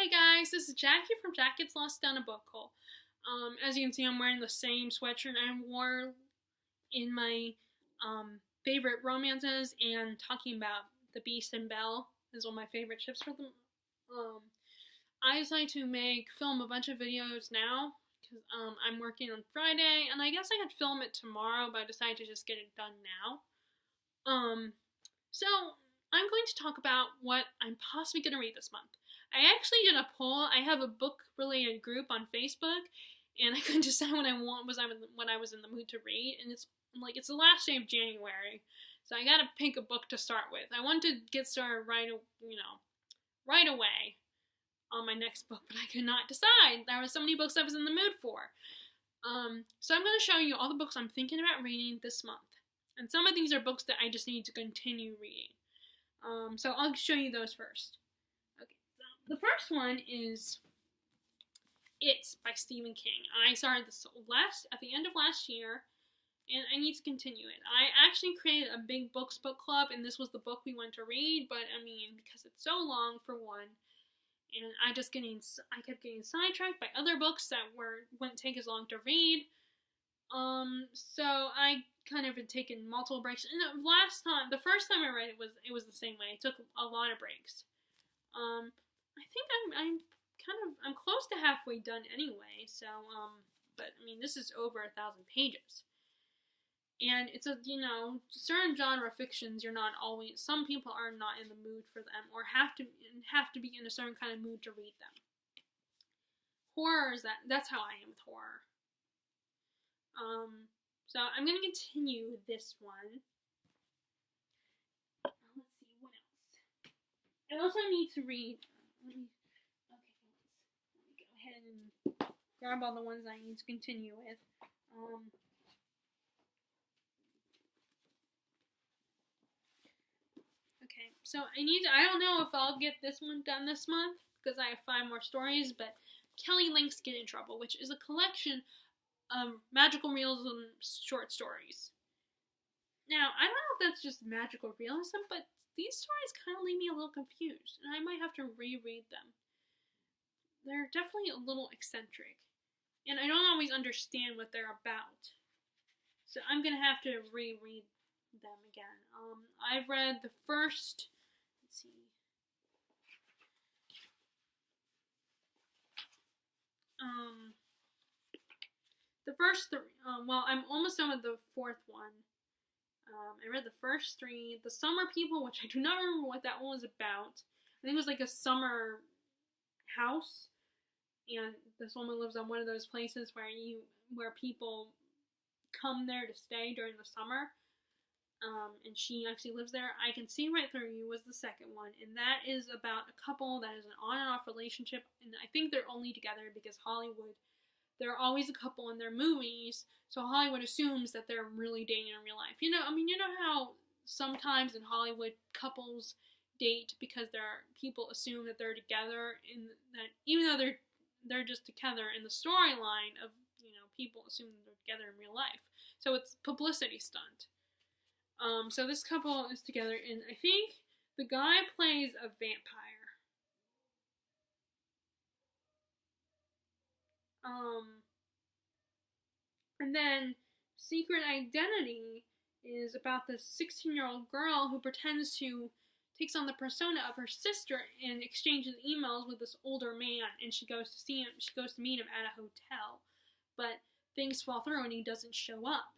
Hey guys, this is Jackie from Jack Gets Lost Down a Book Hole. As you can see, I'm wearing the same sweatshirt I wore in my favorite romances and talking about The Beast and Belle is one of my favorite ships for them. I decided to film a bunch of videos now because I'm working on Friday, and I guess I could film it tomorrow, but I decided to just get it done now. So I'm going to talk about what I'm possibly going to read this month. I actually did a poll. I have a book-related group on Facebook, and I couldn't decide what I was in the mood to read. And it's the last day of January, so I gotta pick a book to start with. I wanted to get started right away on my next book, but I could not decide. There were so many books I was in the mood for. So I'm going to show you all the books I'm thinking about reading this month, and some of these are books that I just need to continue reading. So I'll show you those first. The first one is It by Stephen King. I started this at the end of last year, and I need to continue it. I actually created a big book club, and this was the book we went to read, but because it's so long for one, and I kept getting sidetracked by other books that wouldn't take as long to read. So I kind of had taken multiple breaks. And the first time I read it was the same way. I took a lot of breaks. I think I'm close to halfway done anyway, so, but, this is over 1,000 pages. And it's certain genre fictions some people are not in the mood for them, or have to be in a certain kind of mood to read them. Horror that's how I am with horror. So I'm going to continue this one. Let's see, what else? I also need to read... Let me go ahead and grab all the ones I need to continue with. Okay, so I don't know if I'll get this one done this month, because I have 5 more stories, but Kelly Link's Get in Trouble, which is a collection of magical realism short stories. Now, I don't know if that's just magical realism, but these stories kind of leave me a little confused, and I might have to reread them. They're definitely a little eccentric, and I don't always understand what they're about. So I'm going to have to reread them again. I've read the first, I'm almost done with the 4th one. I read the first 3. The Summer People, which I do not remember what that one was about. I think it was like a summer house, and this woman lives on one of those places where people come there to stay during the summer. And she actually lives there. I Can See Right Through You was the second one, and that is about a couple that is an on and off relationship, and I think they're only together because Hollywood, they're always a couple in their movies, so Hollywood assumes that they're really dating in real life. You know how sometimes in Hollywood couples date because people assume that they're together, and that even though they're just together in the storyline of, people assume that they're together in real life. So it's a publicity stunt. So this couple is together, and I think the guy plays a vampire. And then Secret Identity is about this 16-year-old girl who takes on the persona of her sister and exchanges emails with this older man, and she goes to meet him at a hotel, but things fall through and he doesn't show up.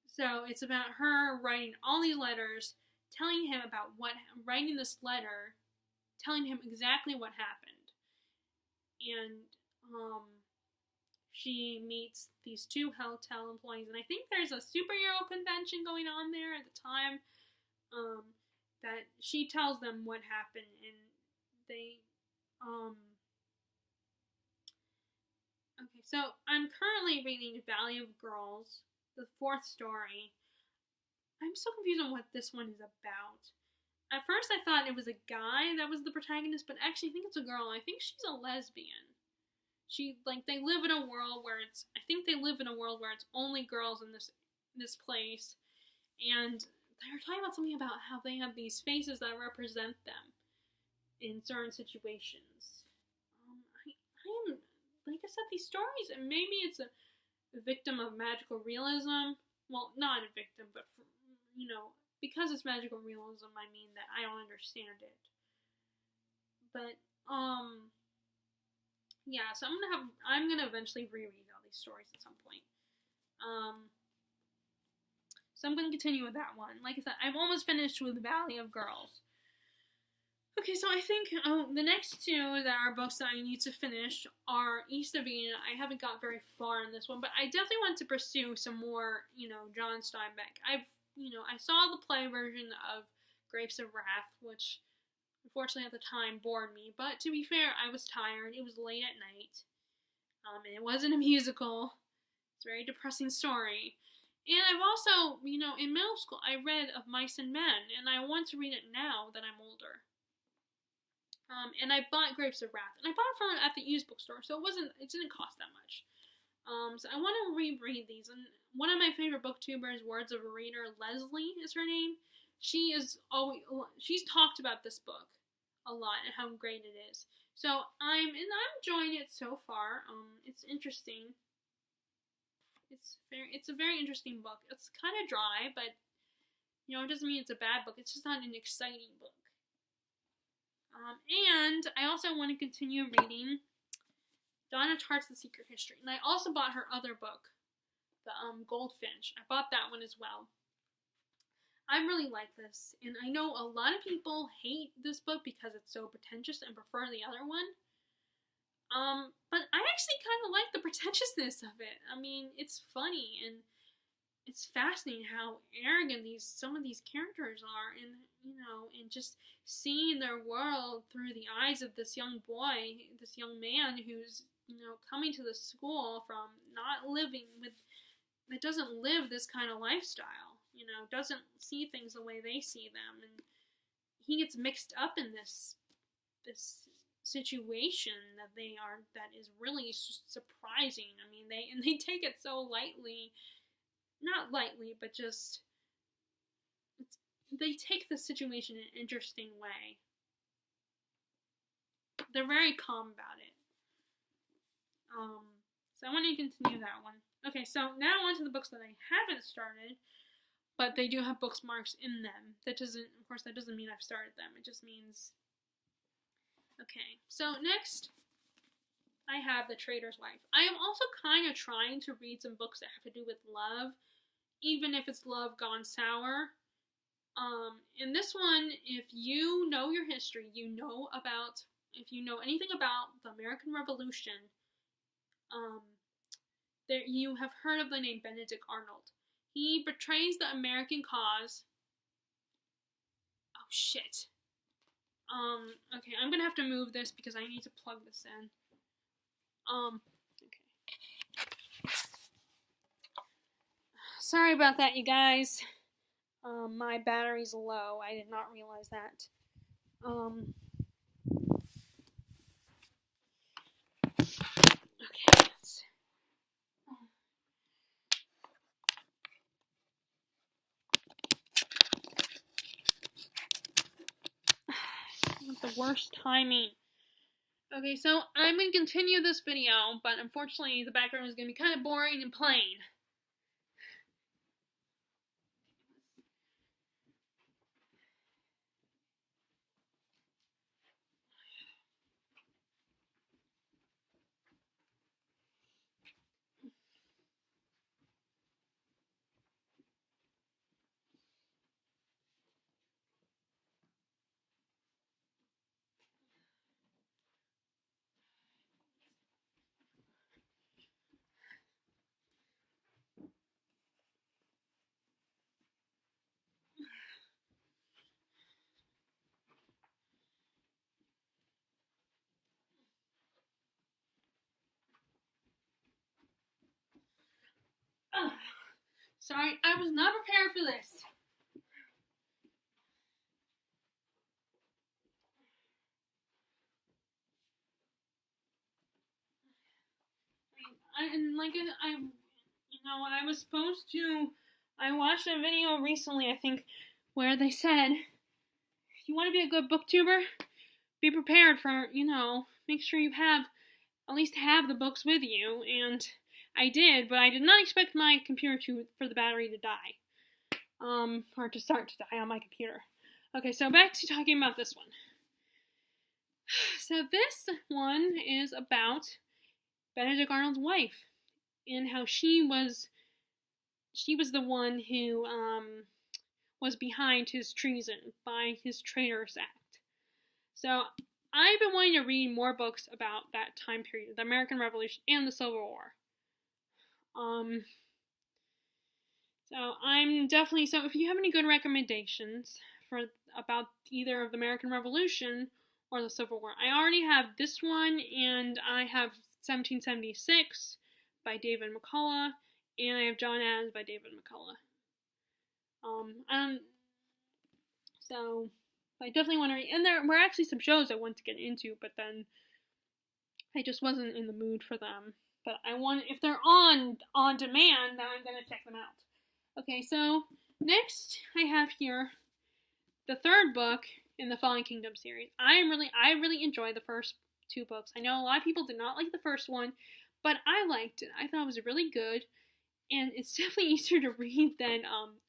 So it's about her writing all these letters, telling him exactly what happened. And she meets these 2 hotel employees, and I think there's a superhero convention going on there at the time, that she tells them what happened, and they, okay, so I'm currently reading Valley of Girls, the 4th story. I'm so confused on what this one is about. At first I thought it was a guy that was the protagonist, but actually I think it's a girl. I think she's a lesbian. They live in a world where it's only girls in this place, and they were talking about something about how they have these faces that represent them. in certain situations. I am, like I said, these stories, and maybe it's a victim of magical realism. Well, not a victim, but because it's magical realism, I mean that I don't understand it. But yeah. So I'm gonna eventually reread all these stories at some point. So I'm gonna continue with that one. Like I said, I'm almost finished with Valley of Girls. Okay, so I think the next two that are books that I need to finish are East of Eden. I haven't got very far in this one, but I definitely want to pursue some more, John Steinbeck. I saw the play version of Grapes of Wrath, which unfortunately at the time bored me. But to be fair, I was tired. It was late at night, and it wasn't a musical. It's a very depressing story. And I've also, in middle school, I read Of Mice and Men, and I want to read it now that I'm older. And I bought Grapes of Wrath, and I bought it at the used bookstore, so it didn't cost that much. So I want to reread these, and one of my favorite booktubers, Words of a Reader, Leslie is her name. She's talked about this book a lot and how great it is. So I'm enjoying it so far. It's interesting. It's a very interesting book. It's kind of dry, but it doesn't mean it's a bad book. It's just not an exciting book. And I also want to continue reading Donna Tartt's The Secret History. And I also bought her other book, The Goldfinch. I bought that one as well. I really like this. And I know a lot of people hate this book because it's so pretentious and prefer the other one. But I actually kind of like the pretentiousness of it. I mean, it's funny and it's fascinating how arrogant some of these characters are, and and just seeing their world through the eyes of this young boy, this young man who's coming to the school from that doesn't live this kind of lifestyle, doesn't see things the way they see them, and he gets mixed up in this situation that is really surprising. I mean, they take it so lightly. Not lightly, but just they take the situation in an interesting way. They're very calm about it. So I want to continue that one. Okay, so now on to the books that I haven't started, but they do have bookmarks in them. That doesn't mean I've started them. It just means. Okay, so next I have The Trader's Wife. I am also kind of trying to read some books that have to do with love, even if it's love gone sour. In this one, if you know your history, if you know anything about the American Revolution, you have heard of the name Benedict Arnold. He betrays the American cause. Oh, shit. Okay, I'm gonna have to move this because I need to plug this in. Okay. Sorry about that, you guys. My battery's low. I did not realize that. Okay. The worst timing. Okay, so I'm going to continue this video, but unfortunately the background is going to be kind of boring and plain. Sorry, I was not prepared for this. I was supposed to. I watched a video recently, I think, where they said, if you want to be a good booktuber, be prepared for, make sure you have, at least have the books with you, and I did, but I did not expect my computer for the battery to die. Or to start to die on my computer. Okay, so back to talking about this one. So this one is about Benedict Arnold's wife, and how she was the one who was behind his treason by his Traitors Act. So I've been wanting to read more books about that time period, the American Revolution and the Civil War. So I'm definitely, so if you have any good recommendations about either of the American Revolution or the Civil War, I already have this one, and I have 1776 by David McCullough, and I have John Adams by David McCullough. So I definitely want to read, and there were actually some shows I wanted to get into, but then I just wasn't in the mood for them. But if they're on demand, then I'm gonna check them out. Okay, so next I have here the third book in the Fallen Kingdom series. I really enjoyed the first two books. I know a lot of people did not like the first one, but I liked it. I thought it was really good, and it's definitely easier to read than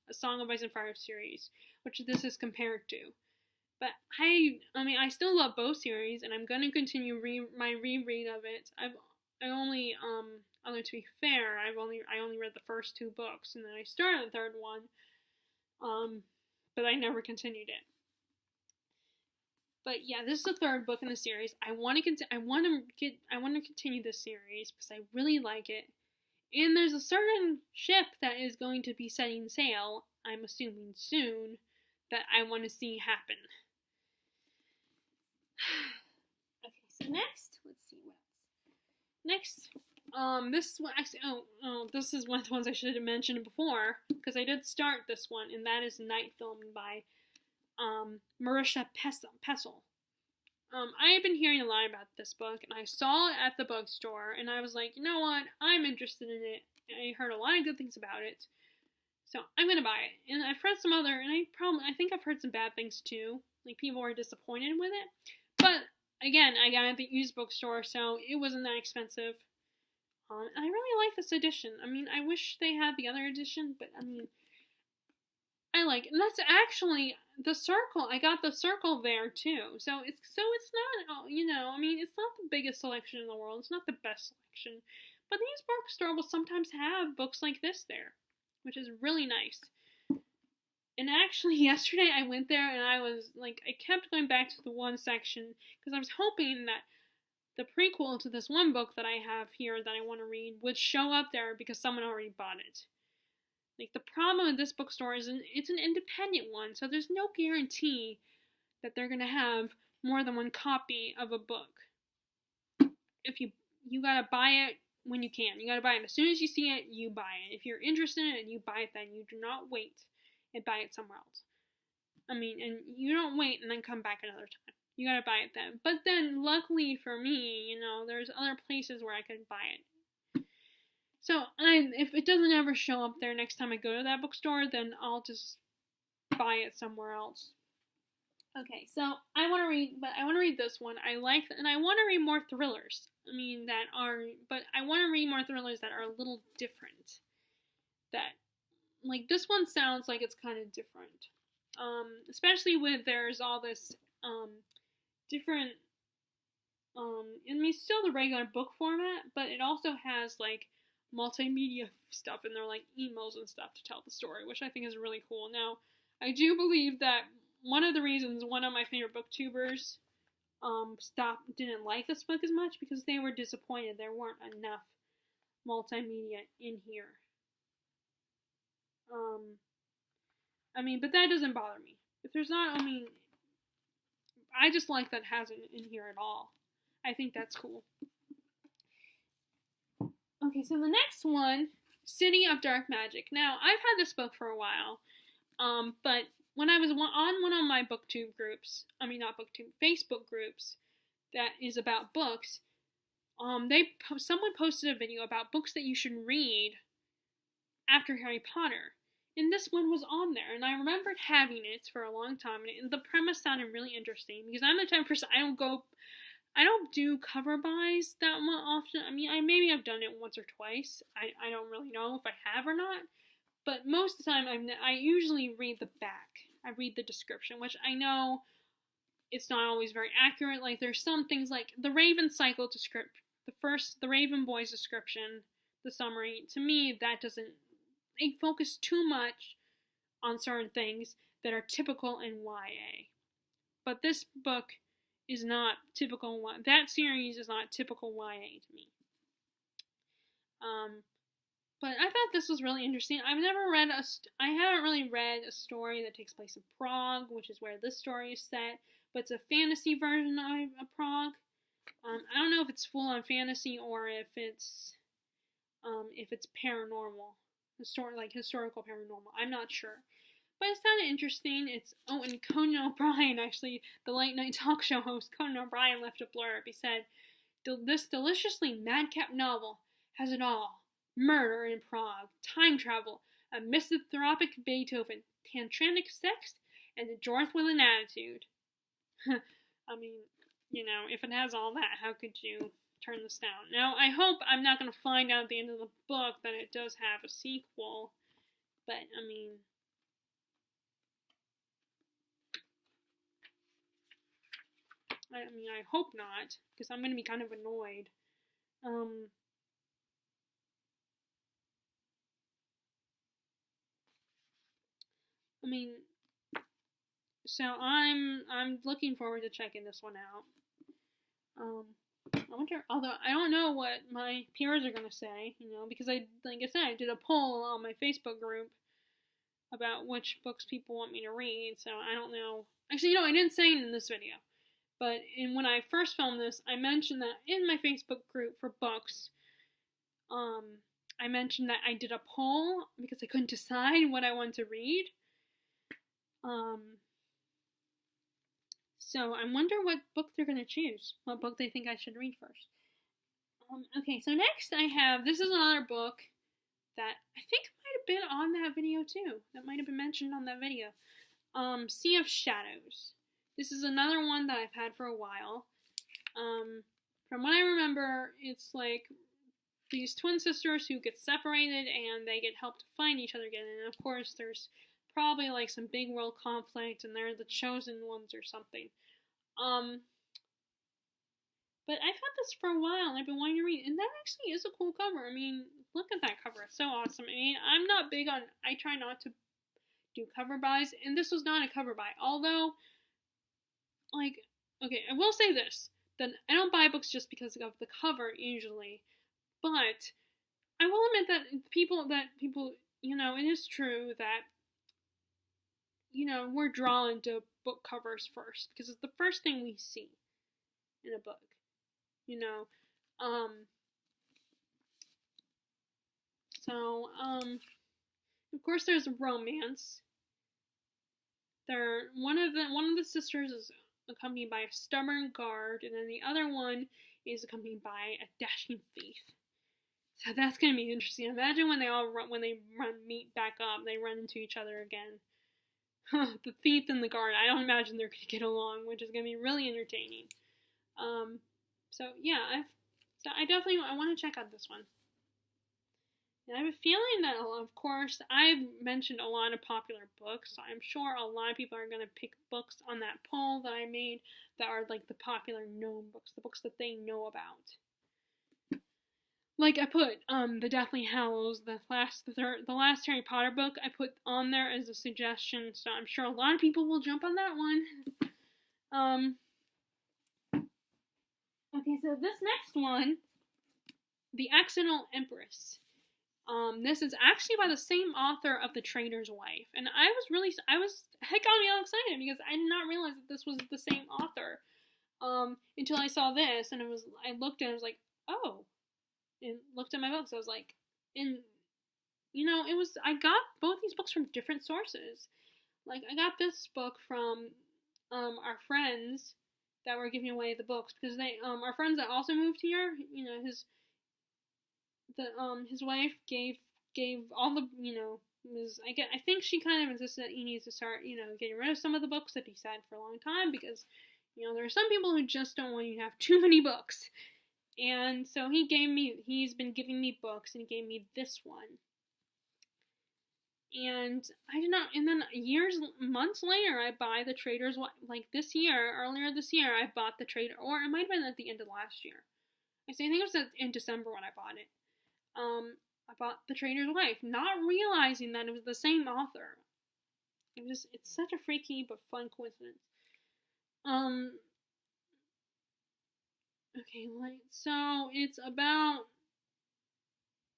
a Song of Ice and Fire series, which this is compared to. But I still love both series, and I'm gonna continue my reread of it. To be fair, I only read the first two books, and then I started the third one, but I never continued it. But yeah, this is the third book in the series. I want to continue this series because I really like it. And there's a certain ship that is going to be setting sail, I'm assuming soon, that I want to see happen. Okay, so next, let's see what else. Next, this one actually. This is one of the ones I should have mentioned before because I did start this one, and that is Night Film by Marisha Pessel. I have been hearing a lot about this book, and I saw it at the bookstore, and I was like, you know what, I'm interested in it. I heard a lot of good things about it, so I'm gonna buy it. And I've read some other, and I think I've heard some bad things too. Like people were disappointed with it, but again, I got it at the used bookstore, so it wasn't that expensive. And I really like this edition. I mean, I wish they had the other edition, but I mean, I like it. And that's actually the Circle. I got the Circle there too. So it's not, it's not the biggest selection in the world. It's not the best selection. But these bookstores will sometimes have books like this there, which is really nice. And actually, yesterday I went there and I was like, I kept going back to the one section because I was hoping that the prequel to this one book that I have here that I want to read would show up there because someone already bought it. Like, the problem with this bookstore is it's an independent one, so there's no guarantee that they're going to have more than one copy of a book. If you gotta buy it when you can. You gotta buy it as soon as you see it, you buy it. If you're interested in it, you buy it then. You do not wait and buy it somewhere else. And you don't wait and then come back another time. You gotta buy it then. But then, luckily for me, there's other places where I could buy it. So, if it doesn't ever show up there next time I go to that bookstore, then I'll just buy it somewhere else. Okay, so I want to read this one. I like, and I want to read more thrillers. But I want to read more thrillers that are a little different. This one sounds like it's kind of different. Especially with there's all this, different, still the regular book format, but it also has, multimedia stuff, and they're, emos and stuff to tell the story, which I think is really cool. Now, I do believe that one of the reasons one of my favorite booktubers didn't like this book as much because they were disappointed there weren't enough multimedia in here. But that doesn't bother me. If there's not, I just like that it hasn't in here at all. I think that's cool. Okay, so the next one, City of Dark Magic. Now, I've had this book for a while, but when I was on one of my booktube groups, Facebook groups that is about books, someone posted a video about books that you should read after Harry Potter. And this one was on there, and I remembered having it for a long time, and the premise sounded really interesting, because I'm the type of person, I don't do cover buys that often. I mean, maybe I've done it once or twice. I don't really know if I have or not, but most of the time I usually read the back. I read the description, which I know it's not always very accurate. Like, there's some things like the Raven cycle description, the Raven Boys description, the summary, to me, that doesn't, they focus too much on certain things that are typical in YA. But this book is not typical, that series is not typical YA to me. But I thought this was really interesting. I haven't really read a story that takes place in Prague, which is where this story is set, but it's a fantasy version of Prague. I don't know if it's full on fantasy or if it's paranormal, historical paranormal. I'm not sure, but it sounded interesting. And Conan O'Brien, actually, the late night talk show host Conan O'Brien, left a blurb. He said, "This deliciously madcap novel has it all: murder in Prague, time travel, a misanthropic Beethoven, tantric sex, and a dwarf with an attitude." I mean, if it has all that, how could you turn this down? Now, I hope I'm not going to find out at the end of the book that it does have a sequel, but, I mean, I hope not, because I'm going to be kind of annoyed. So I'm looking forward to checking this one out. I wonder, although I don't know what my peers are gonna say, because I did a poll on my Facebook group about which books people want me to read, so I don't know. Actually, I didn't say it in this video, but when I first filmed this, I mentioned that in my Facebook group for books, I mentioned that I did a poll because I couldn't decide what I wanted to read. So I wonder what book they're going to choose. What book they think I should read first. Okay, so next I have, this is another book that I think might have been on that video too. That might have been mentioned on that video. Sea of Shadows. This is another one that I've had for a while. From what I remember, it's like these twin sisters who get separated and they get help to find each other again. And of course, there's probably like some big world conflict and they're the chosen ones or something. But I've had this for a while and I've been wanting to read, and that actually is a cool cover. I mean, look at that cover. It's so awesome. I mean, I'm not big on, I try not to do cover buys, and this was not a cover buy. Although, okay, I will say this, that I don't buy books just because of the cover usually, but I will admit that people, it is true that, we're drawn to book covers first, because it's the first thing we see in a book, of course there's romance. One of the sisters is accompanied by a stubborn guard, and then the other one is accompanied by a dashing thief. So that's gonna be interesting. Imagine when they meet back up, they run into each other again. The thief and the guard, I don't imagine they're gonna get along, which is gonna be really entertaining. So yeah, I want to check out this one. And I have a feeling that, of course, I've mentioned a lot of popular books, so I'm sure a lot of people are going to pick books on that poll that I made that are like the popular known books, the books that they know about. Like I put the Deathly Hallows, the last Harry Potter book, I put on there as a suggestion, so I'm sure a lot of people will jump on that one. Okay, so this next one, The Axonal Empress. This is actually by the same author of The Trader's Wife, and I was heck got me all excited because I did not realize that this was the same author until I saw this, and I looked at it, I was like, oh, and looked at my books, I was like, and I got both these books from different sources. Like, I got this book from our friends that were giving away the books, because they our friends that also moved here, his wife gave all the I think she kind of insisted that he needs to start, getting rid of some of the books that he said for a long time, because, there are some people who just don't want you to have too many books. And so he's been giving me books, and he gave me this one. And I did not, and then months later, I buy the Trader's Wife. Like earlier this year, I bought the Trader, or it might have been at the end of last year. I think it was in December when I bought it. I bought the Trader's Wife, not realizing that it was the same author. It's such a freaky but fun coincidence. Okay, so it's about,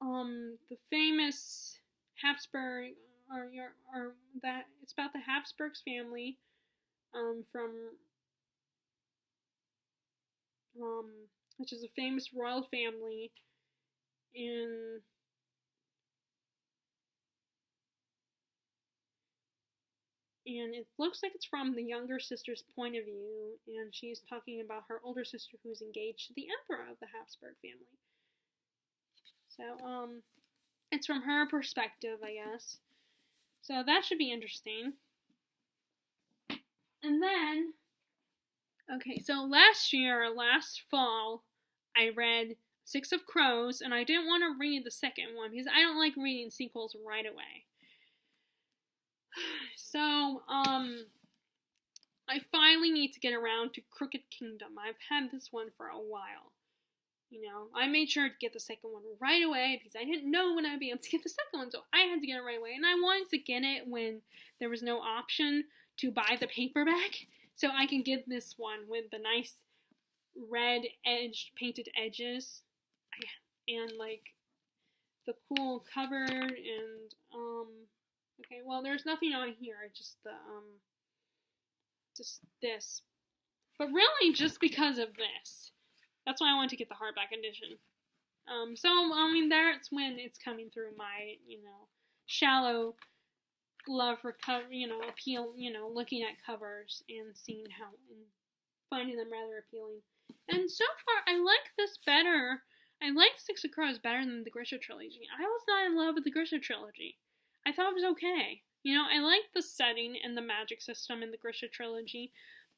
the famous Habsburg, it's about the Habsburgs family, which is a famous royal family and it looks like it's from the younger sister's point of view, and she's talking about her older sister who's engaged to the emperor of the Habsburg family. So, it's from her perspective, I guess. So that should be interesting. And then, okay, so last fall, I read Six of Crows, and I didn't want to read the second one because I don't like reading sequels right away. So, I finally need to get around to Crooked Kingdom. I've had this one for a while. I made sure to get the second one right away because I didn't know when I'd be able to get the second one, so I had to get it right away. And I wanted to get it when there was no option to buy the paperback, so I can get this one with the nice red painted edges, and like the cool cover, and okay, well, there's nothing on here, just this, but really just because of this. That's why I wanted to get the hardback edition. So, that's when it's coming through my, shallow love for appeal, looking at covers and seeing and finding them rather appealing. And so far, I like this better. I like Six of Crows better than the Grisha trilogy. I was not in love with the Grisha trilogy. I thought it was okay. I liked the setting and the magic system in the Grisha trilogy,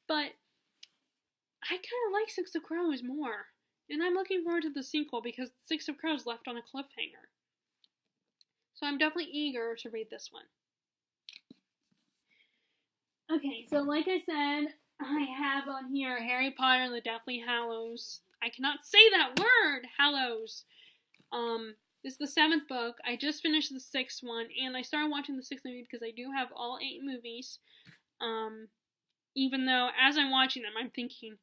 but I kind of like Six of Crows more. And I'm looking forward to the sequel because Six of Crows left on a cliffhanger. So I'm definitely eager to read this one. Okay, so like I said, I have on here Harry Potter and the Deathly Hallows. I cannot say that word! Hallows. This is the 7th book. I just finished the 6th one, and I started watching the 6th movie because I do have all 8 movies. Even though, as I'm watching them, I'm thinking,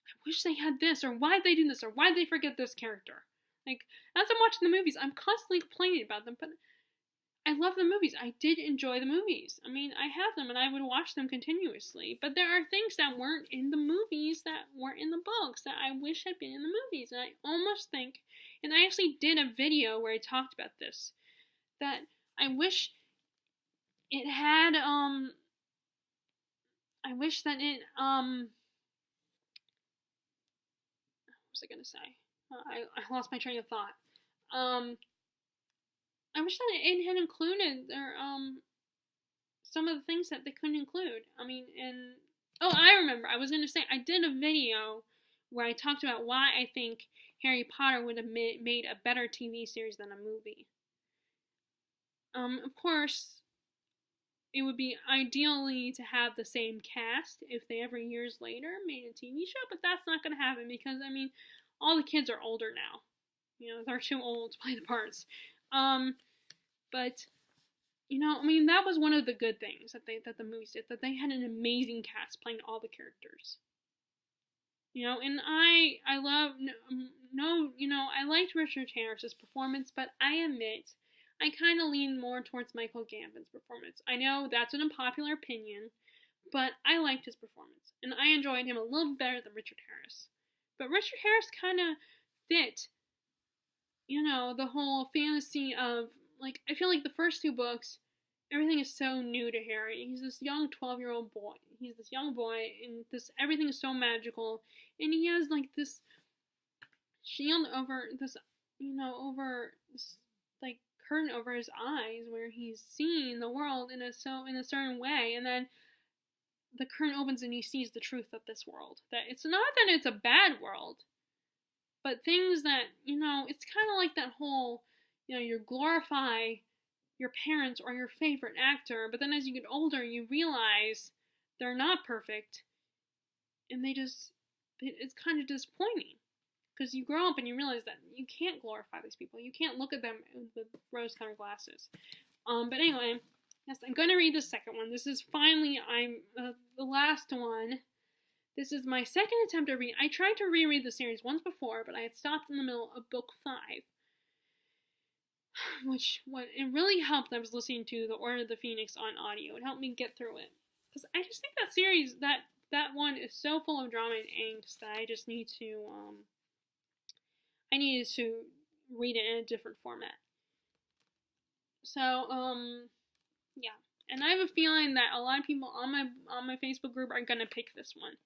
I wish they had this, or why'd they do this, or why'd they forget this character? Like, as I'm watching the movies, I'm constantly complaining about them, but I love the movies. I did enjoy the movies. I have them, and I would watch them continuously, but there are things that weren't in the movies that weren't in the books that I wish had been in the movies, and I almost think, and I actually did a video where I talked about this, that I wish it had, I wish that it, what was I gonna say? I lost my train of thought. I wish that it had included some of the things that they couldn't include. I remember. I was gonna say, I did a video where I talked about why I think Harry Potter would have made a better TV series than a movie. Of course, it would be ideally to have the same cast if they ever years later made a TV show, but that's not going to happen because, all the kids are older now. They're too old to play the parts. But, that was one of the good things that the movies did, that they had an amazing cast playing all the characters. And I liked Richard Harris's performance, but I admit, I kind of lean more towards Michael Gambon's performance. I know that's an unpopular opinion, but I liked his performance, and I enjoyed him a little better than Richard Harris. But Richard Harris kind of fit, the whole fantasy of, I feel like the first 2 books, everything is so new to Harry. He's this young 12-year-old boy. He's this young boy, and everything is so magical, and he has, this shield over this, over this, curtain over his eyes where he's seeing the world in a certain way, and then the curtain opens and he sees the truth of this world. That it's not that it's a bad world, but things that, it's kind of like that whole, you glorify your parents or your favorite actor, but then as you get older, you realize they're not perfect, and it's kind of disappointing. Because you grow up and you realize that you can't glorify these people. You can't look at them with rose-colored glasses. But anyway, yes, I'm going to read the second one. This is finally, the last one. This is my second attempt at reading. I tried to reread the series once before, but I had stopped in the middle of book 5. What it really helped, I was listening to The Order of the Phoenix on audio. It helped me get through it. Because I just think that series, that one is so full of drama and angst that I just need to, I needed to read it in a different format. So, yeah. And I have a feeling that a lot of people on my Facebook group are gonna pick this one.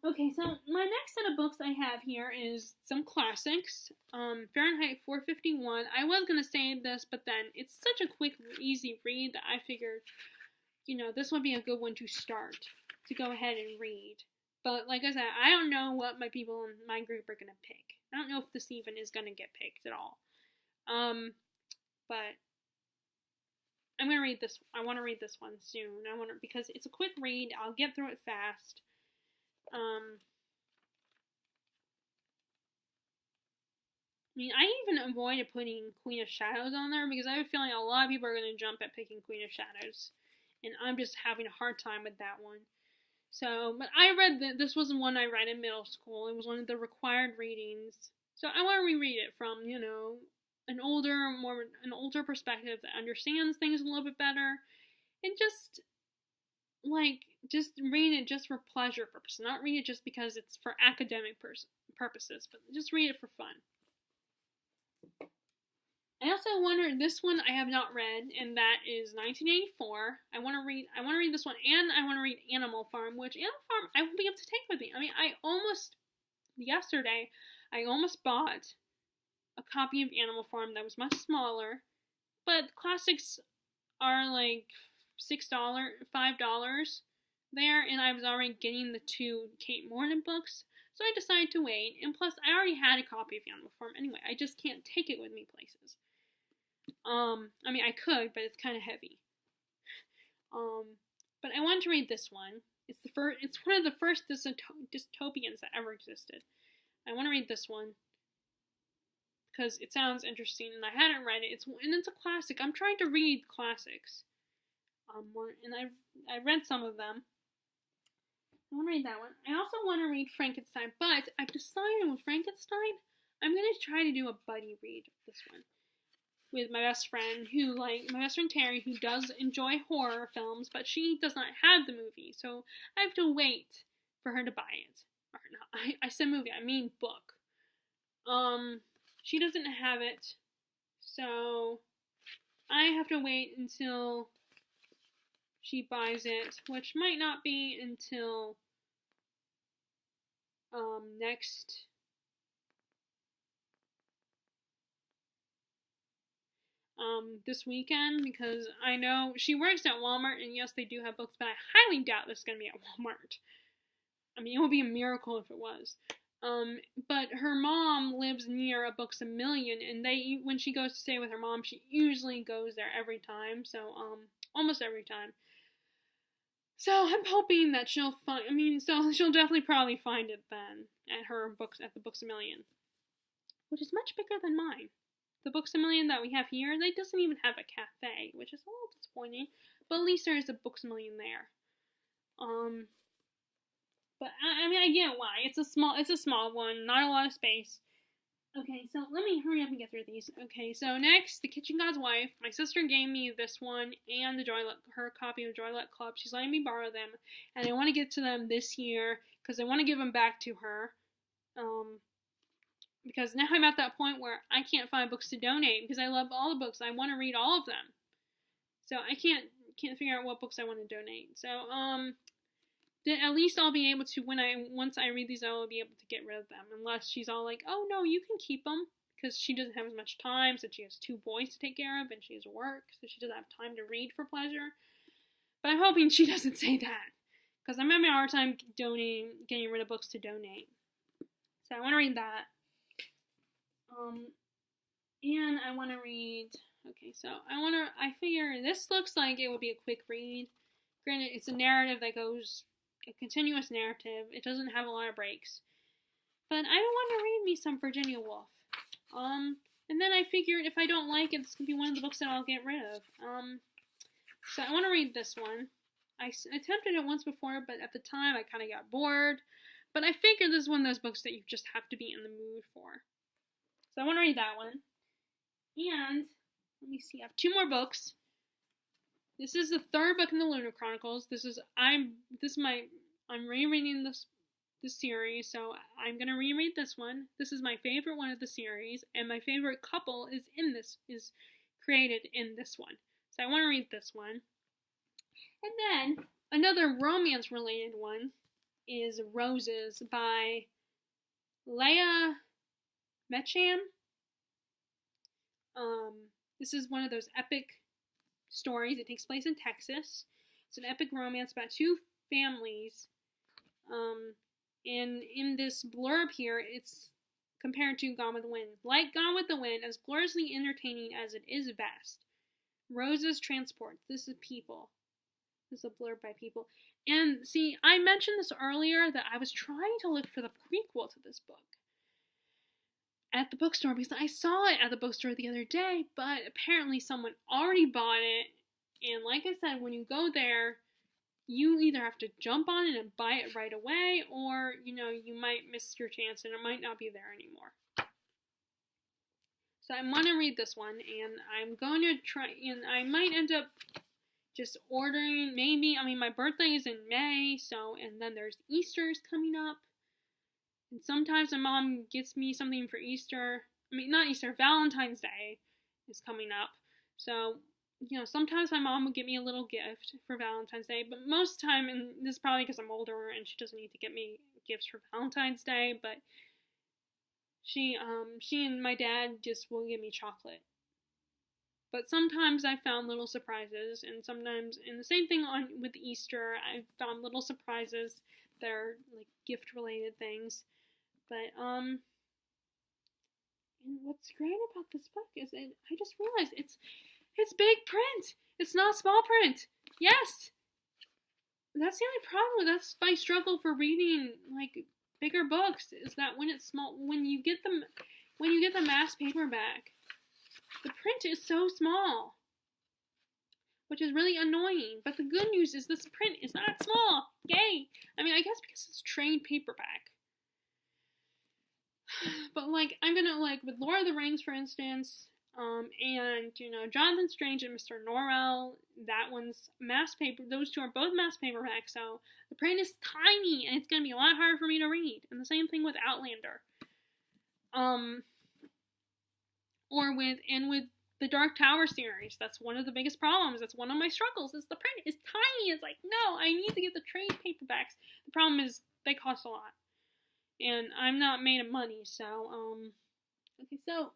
Okay, so my next set of books I have here is some classics. Fahrenheit 451. I was gonna save this, but then it's such a quick, easy read that I figured, this would be a good one to start, to go ahead and read. But like I said, I don't know what my people in my group are gonna pick. I don't know if this even is gonna get picked at all. But I'm gonna read this. I want to read this one soon. Because it's a quick read. I'll get through it fast. I even avoided putting Queen of Shadows on there because I have a feeling a lot of people are gonna jump at picking Queen of Shadows, and I'm just having a hard time with that one. So, but I read this was one I read in middle school. It was one of the required readings. So I want to reread it from, an older perspective that understands things a little bit better, and just read it just for pleasure purposes, not read it just because it's for academic purposes, but just read it for fun. I also wonder, this one I have not read, and that is 1984. I want to read this one, and I want to read Animal Farm, which Animal Farm I won't be able to take with me. Yesterday, I almost bought a copy of Animal Farm that was much smaller, but classics are like $6, $5 there, and I was already getting the 2 Kate Morton books, so I decided to wait, and plus I already had a copy of Animal Farm anyway. I just can't take it with me places. I could, but it's kind of heavy. But I wanted to read this one. It's one of the first dystopians that ever existed. I want to read this one because it sounds interesting, and I hadn't read it. It's a classic. I'm trying to read classics. And I read some of them. I want to read that one. I also want to read Frankenstein, but I've decided with Frankenstein, I'm going to try to do a buddy read of this one with my best friend Terry, who does enjoy horror films, but she does not have the movie, so I have to wait for her to buy it. Or not, I said movie, I mean book. She doesn't have it, so I have to wait until she buys it, which might not be until this weekend, because I know she works at Walmart, and yes, they do have books, but I highly doubt this is going to be at Walmart. It would be a miracle if it was. But her mom lives near a Books A Million, and when she goes to stay with her mom, she usually goes there every time, so, almost every time. So I'm hoping that she'll she'll definitely probably find it then at the Books A Million, which is much bigger than mine. The Books A Million that we have here, they doesn't even have a cafe, which is a little disappointing, but at least there is a Books A Million there. But I get why. It's a small one, not a lot of space. Okay, so let me hurry up and get through these. Okay, so next, The Kitchen God's Wife. My sister gave me this one and her copy of Joy Luck Club. She's letting me borrow them, and I want to get to them this year because I want to give them back to her. Because now I'm at that point where I can't find books to donate because I love all the books. I want to read all of them, so I can't figure out what books I want to donate. So at least I'll be able to once I read these, I will be able to get rid of them, unless she's all like, "Oh no, you can keep them," because she doesn't have as much time, since she has 2 boys to take care of and she has work, so she doesn't have time to read for pleasure. But I'm hoping she doesn't say that, because I'm having a hard time getting rid of books to donate. So I want to read that. And I want to read, okay, so I figure this looks like it would be a quick read. Granted, it's a narrative that goes, a continuous narrative. It doesn't have a lot of breaks. But I don't want to read me some Virginia Woolf. And then I figured if I don't like it, this could be one of the books that I'll get rid of. So I want to read this one. I attempted it once before, but at the time I kind of got bored. But I figured this is one of those books that you just have to be in the mood for. So I want to read that one. And, let me see, I have 2 more books. This is the 3rd book in the Lunar Chronicles. I'm rereading this series, so I'm gonna reread this one. This is my favorite one of the series, and my favorite couple is created in this one. So I want to read this one. And then another romance-related one is Roses by Leah Mecham. This is one of those epic stories. It takes place in Texas. It's an epic romance about 2 families. And in this blurb here, it's compared to Gone with the Wind. Like Gone with the Wind, as gloriously entertaining as it is vast. Roses transport. This is People. This is a blurb by People. And see, I mentioned this earlier that I was trying to look for the prequel to this book at the bookstore, because I saw it at the bookstore the other day, but apparently someone already bought it. And like I said, when you go there, you either have to jump on it and buy it right away, or, you might miss your chance and it might not be there anymore. So I want to read this one, and I'm going to try, and I might end up just ordering, my birthday is in May, and then there's Easter's coming up. And sometimes my mom gets me something for Easter. Not Easter, Valentine's Day is coming up. So, sometimes my mom will get me a little gift for Valentine's Day. But most of the time, and this is probably because I'm older and she doesn't need to get me gifts for Valentine's Day, but she and my dad just will give me chocolate. But sometimes I found little surprises, and sometimes, and the same thing with Easter, I found little surprises that are like gift-related things. But, and what's great about this book is I just realized it's big print. It's not small print. Yes! That's the only problem. That's my struggle for reading, like, bigger books, is that when it's small, when you get the mass paperback, the print is so small, which is really annoying. But the good news is this print is not small. Yay! I guess because it's trade paperback. But, I'm gonna, with Lord of the Rings, for instance, and, Jonathan Strange and Mr. Norrell, that one's mass paper, those 2 are both mass paperback, so the print is tiny, and it's gonna be a lot harder for me to read. And the same thing with Outlander. With the Dark Tower series, that's one of the biggest problems. That's one of my struggles, is the print is tiny. It's like, no, I need to get the trade paperbacks. The problem is they cost a lot. And I'm not made of money, so, okay, so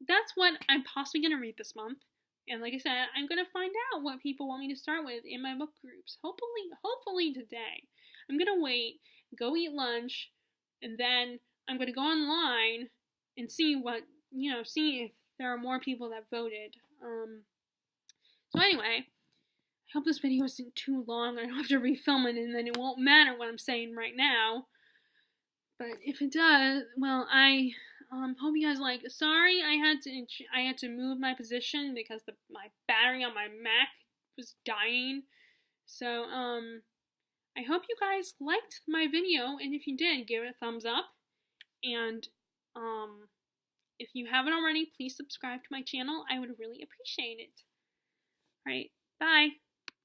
that's what I'm possibly going to read this month. And like I said, I'm going to find out what people want me to start with in my book groups. Hopefully today. I'm going to wait, go eat lunch, and then I'm going to go online and see see if there are more people that voted. So anyway, I hope this video isn't too long. I don't have to refilm it, and then it won't matter what I'm saying right now. But if it does, well, I hope you guys like. Sorry, I had to move my position because my battery on my Mac was dying. So I hope you guys liked my video, and if you did, give it a thumbs up. And if you haven't already, please subscribe to my channel. I would really appreciate it. Alright, bye.